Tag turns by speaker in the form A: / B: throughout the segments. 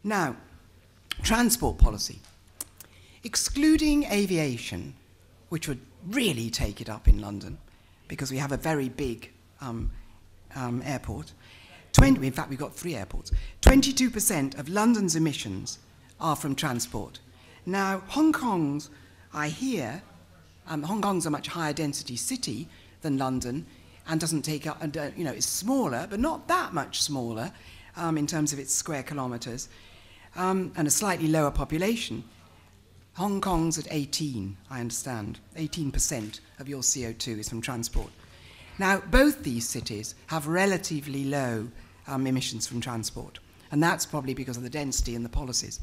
A: Now, transport policy. Excluding aviation, which would really take it up in London, because we have a very big airport. In fact, we've got 3 airports. 22% of London's emissions are from transport. Now, Hong Kong's, I hear, Hong Kong's a much higher density city than London, and doesn't take up, it's smaller, but not that much smaller in terms of its square kilometres, and a slightly lower population. Hong Kong's at 18, I understand. 18% of your CO2 is from transport. Now, both these cities have relatively low emissions from transport, and that's probably because of the density and the policies.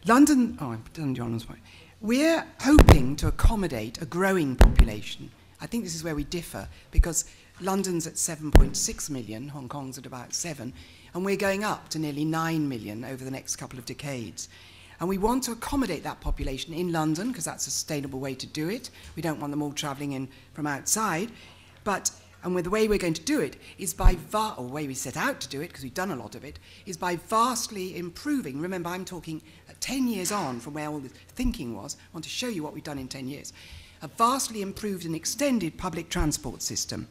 A: London, I've done John's point. We're hoping to accommodate a growing population. I think this is where we differ, because London's at 7.6 million, Hong Kong's at about 7, and we're going up to nearly 9 million over the next couple of decades. And we want to accommodate that population in London, because that's a sustainable way to do it. We don't want them all travelling in from outside. And the way we're going to do it is or the way we set out to do it, because we've done a lot of it, is by vastly improving. Remember, I'm talking 10 years on from where all the thinking was. I want to show you what we've done in 10 years. A vastly improved and extended public transport system.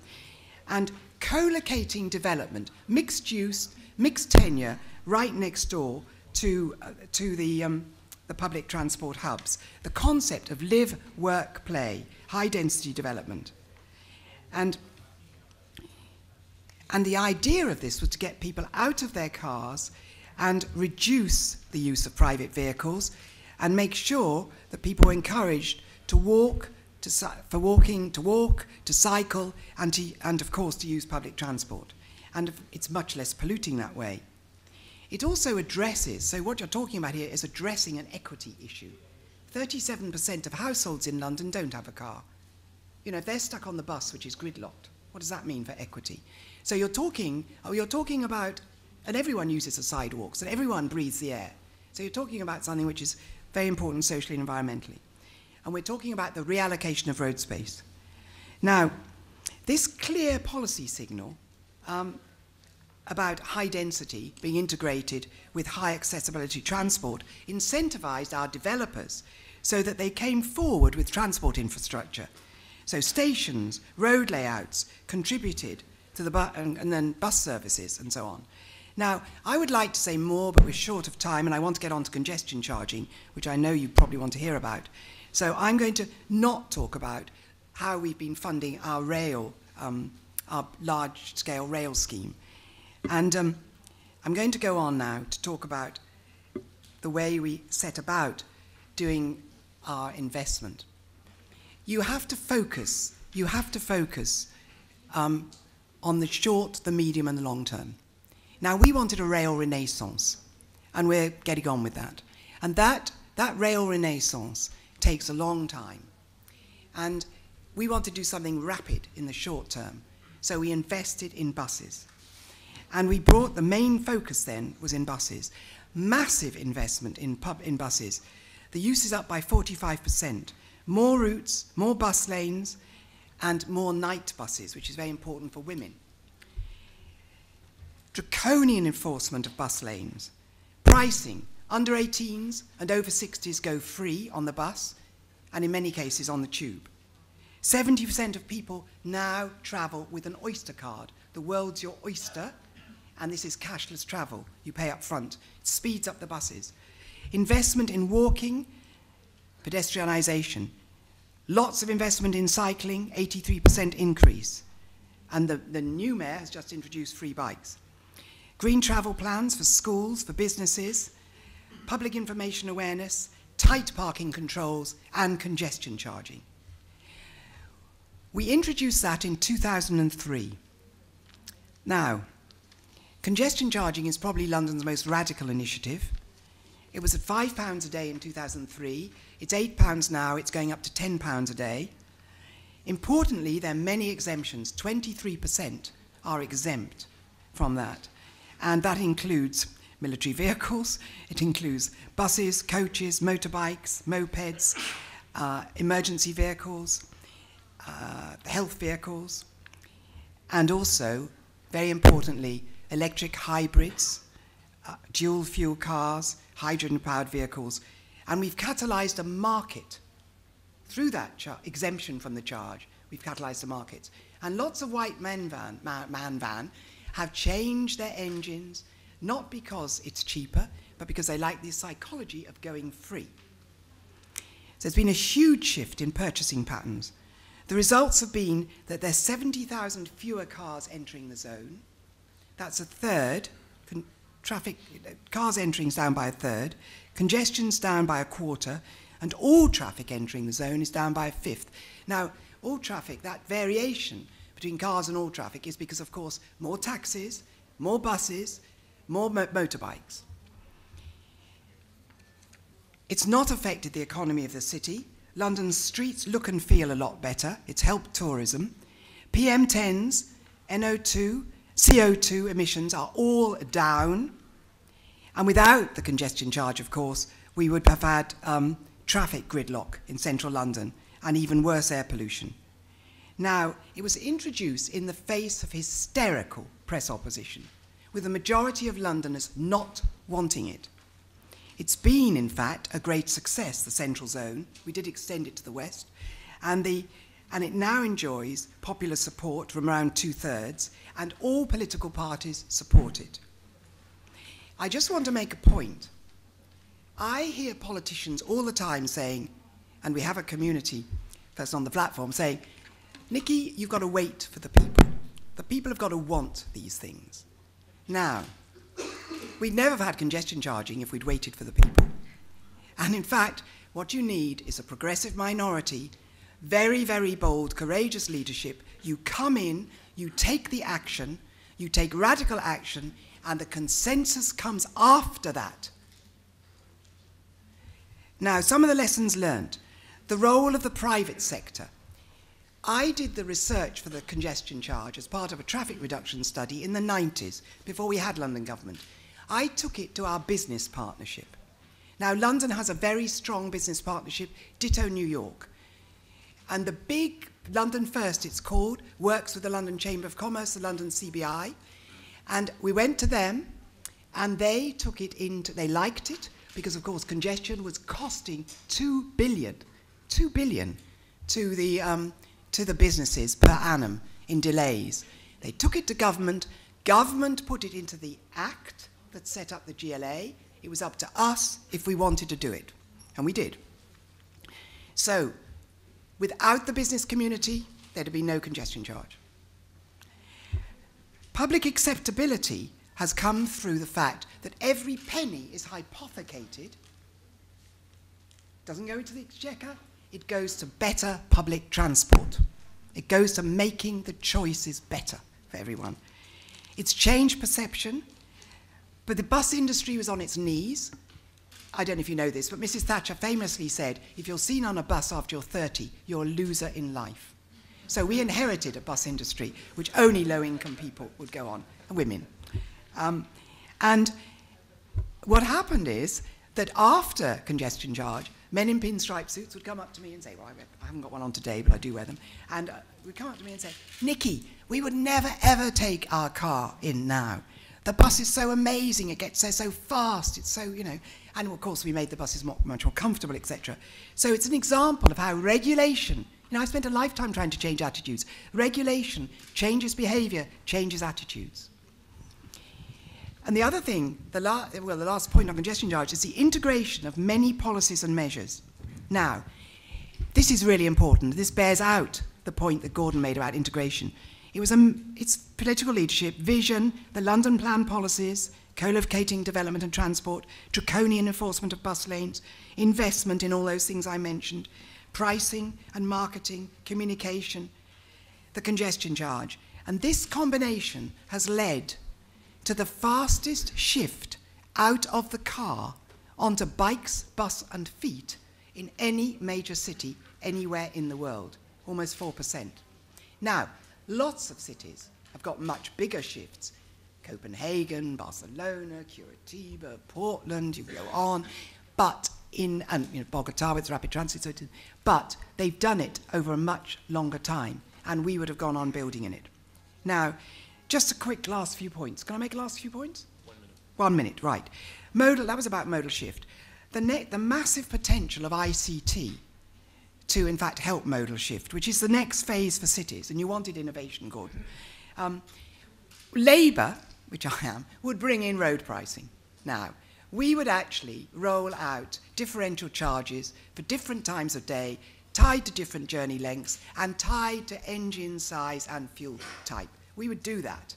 A: And co-locating development, mixed use, mixed tenure, right next door to the public transport hubs. The concept of live, work, play, high-density development. And the idea of this was to get people out of their cars and reduce the use of private vehicles and make sure that people were encouraged to walk, to cycle, and of course to use public transport. And it's much less polluting that way. It also addresses, so what you're talking about here is addressing an equity issue. 37% of households in London don't have a car. If they're stuck on the bus, which is gridlocked, what does that mean for equity? So you're talking about, and everyone uses the sidewalks, and everyone breathes the air. So you're talking about something which is very important socially and environmentally. And we're talking about the reallocation of road space. Now, this clear policy signal about high density being integrated with high accessibility transport incentivized our developers so that they came forward with transport infrastructure. So stations, road layouts contributed to and then bus services and so on. Now, I would like to say more, but we're short of time, and I want to get on to congestion charging, which I know you probably want to hear about. So I'm going to not talk about how we've been funding our our large-scale rail scheme. And I'm going to go on now to talk about the way we set about doing our investment. You have to focus on the short, the medium, and the long term. Now, we wanted a rail renaissance, and we're getting on with that. And that rail renaissance takes a long time. And we want to do something rapid in the short term, so we invested in buses. And we brought, the main focus then was in buses. Massive investment in buses. The use is up by 45%. More routes, more bus lanes, and more night buses, which is very important for women. Draconian enforcement of bus lanes. Pricing. Under 18s and over 60s go free on the bus, and in many cases on the tube. 70% of people now travel with an Oyster card. The world's your oyster, and this is cashless travel. You pay up front. It speeds up the buses. Investment in walking, pedestrianisation. Lots of investment in cycling, 83% increase. And the new mayor has just introduced free bikes. Green travel plans for schools, for businesses, public information awareness, tight parking controls, and congestion charging. We introduced that in 2003. Now, congestion charging is probably London's most radical initiative. It was at £5 a day in 2003. It's £8 now. It's going up to £10 a day. Importantly, there are many exemptions. 23% are exempt from that. And that includes military vehicles. It includes buses, coaches, motorbikes, mopeds, emergency vehicles, health vehicles, and also, very importantly, electric hybrids, dual fuel cars, hydrogen-powered vehicles, and we've catalyzed a market. Through that exemption from the charge, we've catalyzed the markets. And lots of white man van have changed their engines, not because it's cheaper, but because they like the psychology of going free. So there's been a huge shift in purchasing patterns. The results have been that there's 70,000 fewer cars entering the zone. That's a third. Cars entering is down by a third. Congestion's down by a quarter. And all traffic entering the zone is down by a fifth. Now, all traffic, that variation between cars and all traffic is because, of course, more taxis, more buses, more motorbikes. It's not affected the economy of the city. London's streets look and feel a lot better. It's helped tourism. PM10s, NO2, CO2 emissions are all down. And without the congestion charge, of course, we would have had traffic gridlock in central London and even worse air pollution. Now, it was introduced in the face of hysterical press opposition, with the majority of Londoners not wanting it. It's been, in fact, a great success, the central zone. We did extend it to the west, and it now enjoys popular support from around 2/3, and all political parties support it. I just want to make a point. I hear politicians all the time saying, and we have a community person on the platform saying, Nicky, you've got to wait for the people. The people have got to want these things. Now, we'd never have had congestion charging if we'd waited for the people. And in fact, what you need is a progressive minority, very, very bold, courageous leadership. You come in, you take the action, you take radical action, and the consensus comes after that. Now, some of the lessons learned. The role of the private sector. I did the research for the congestion charge as part of a traffic reduction study in the 90s, before we had London government. I took it to our business partnership. Now, London has a very strong business partnership, ditto New York. And the big London First, it's called, works with the London Chamber of Commerce, the London CBI. And we went to them, and they took it into, they liked it, because, of course, congestion was costing $2 billion to the businesses per annum in delays. They took it to government. Government put it into the Act that set up the GLA. It was up to us if we wanted to do it, and we did. So, without the business community, there'd be no congestion charge. Public acceptability has come through the fact that every penny is hypothecated, doesn't go into the exchequer, it goes to better public transport. It goes to making the choices better for everyone. It's changed perception, but the bus industry was on its knees. I don't know if you know this, but Mrs. Thatcher famously said, if you're seen on a bus after you're 30, you're a loser in life. So we inherited a bus industry which only low-income people would go on, and women. And what happened is that after congestion charge, men in pinstripe suits would come up to me and say, well, I haven't got one on today, but I do wear them. And would come up to me and say, Nicky, we would never, ever take our car in now. The bus is so amazing. It gets there so fast. It's so, you know. And, of course, we made the buses much more comfortable, etc. So it's an example of how regulation, you know, I spent a lifetime trying to change attitudes. Regulation changes behavior, changes attitudes. And the other thing, the last point on congestion charge is the integration of many policies and measures. Now, this is really important. This bears out the point that Gordon made about integration. It's political leadership, vision, the London Plan policies, co-locating development and transport, draconian enforcement of bus lanes, investment in all those things I mentioned, pricing and marketing, communication, the congestion charge. And this combination has led to the fastest shift out of the car onto bikes, bus and feet in any major city anywhere in the world, almost 4%. Now, lots of cities have got much bigger shifts. Copenhagen, Barcelona, Curitiba, Portland, you go on, but Bogota with rapid transit, but they've done it over a much longer time, and we would have gone on building in it. Now, just a quick last few points. Can I make a last few points?
B: 1 minute.
A: 1 minute, right. Modal, that was about modal shift. The massive potential of ICT to, in fact, help modal shift, which is the next phase for cities, and you wanted innovation, Gordon. Labour, which I am, would bring in road pricing. Now, we would actually roll out differential charges for different times of day, tied to different journey lengths, and tied to engine size and fuel type. We would do that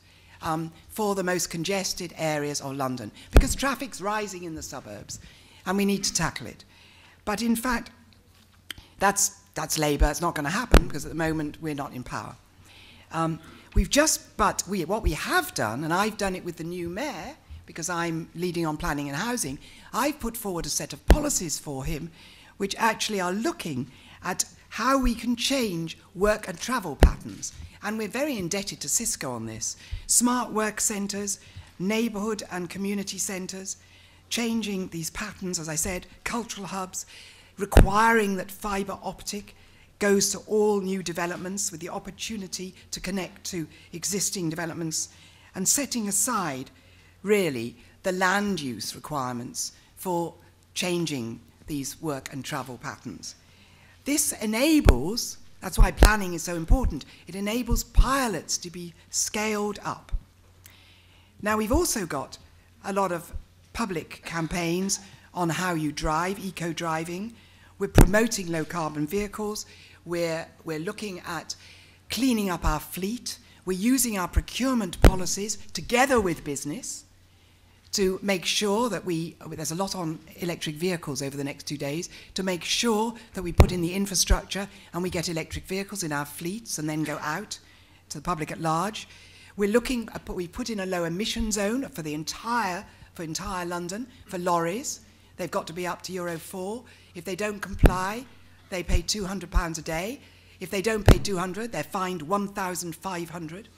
A: for the most congested areas of London, because traffic's rising in the suburbs, and we need to tackle it. But in fact, that's Labour. It's not going to happen, because at the moment we're not in power. What we have done, and I've done it with the new mayor, because I'm leading on planning and housing, I've put forward a set of policies for him which actually are looking at how we can change work and travel patterns. And we're very indebted to Cisco on this. Smart work centres, neighbourhood and community centres, changing these patterns, as I said, cultural hubs, requiring that fibre optic goes to all new developments with the opportunity to connect to existing developments, and setting aside, really, the land use requirements for changing these work and travel patterns. This enables, that's why planning is so important, it enables pilots to be scaled up. Now, we've also got a lot of public campaigns on how you drive, eco-driving. We're promoting low-carbon vehicles. We're looking at cleaning up our fleet. We're using our procurement policies together with business to make sure that there's a lot on electric vehicles over the next 2 days, to make sure that we put in the infrastructure and we get electric vehicles in our fleets and then go out to the public at large. We're looking at, we put in a low emission zone for entire London, for lorries. They've got to be up to Euro 4. If they don't comply, they pay £200 a day. If they don't pay 200, they're fined 1,500.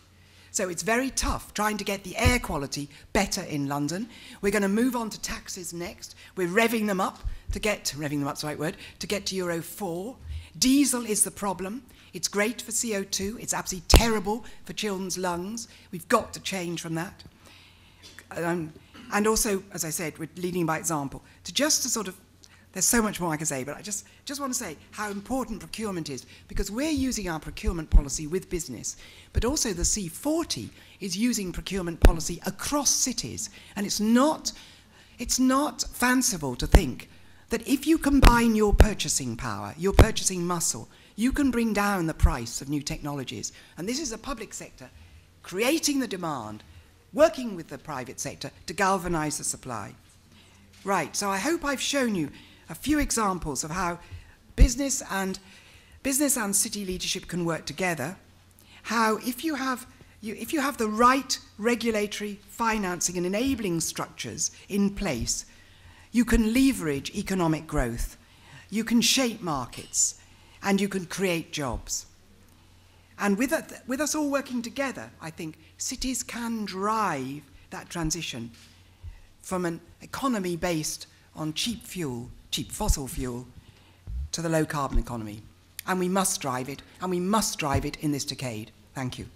A: So it's very tough trying to get the air quality better in London. We're going to move on to taxes next. We're revving them up revving them up's the right word, to get to Euro 4. Diesel is the problem. It's great for CO2. It's absolutely terrible for children's lungs. We've got to change from that. And also, as I said, we're leading by example. There's so much more I can say, but I just want to say how important procurement is, because we're using our procurement policy with business, but also the C40 is using procurement policy across cities. And it's not fanciful to think that if you combine your purchasing power, your purchasing muscle, you can bring down the price of new technologies. And this is the public sector creating the demand, working with the private sector to galvanize the supply. Right, so I hope I've shown you a few examples of how business and city leadership can work together, how if you have the right regulatory, financing and enabling structures in place, you can leverage economic growth, you can shape markets, and you can create jobs. And with us all working together, I think cities can drive that transition from an economy based on cheap fossil fuel, to the low carbon economy. And we must drive it, and we must drive it in this decade. Thank you.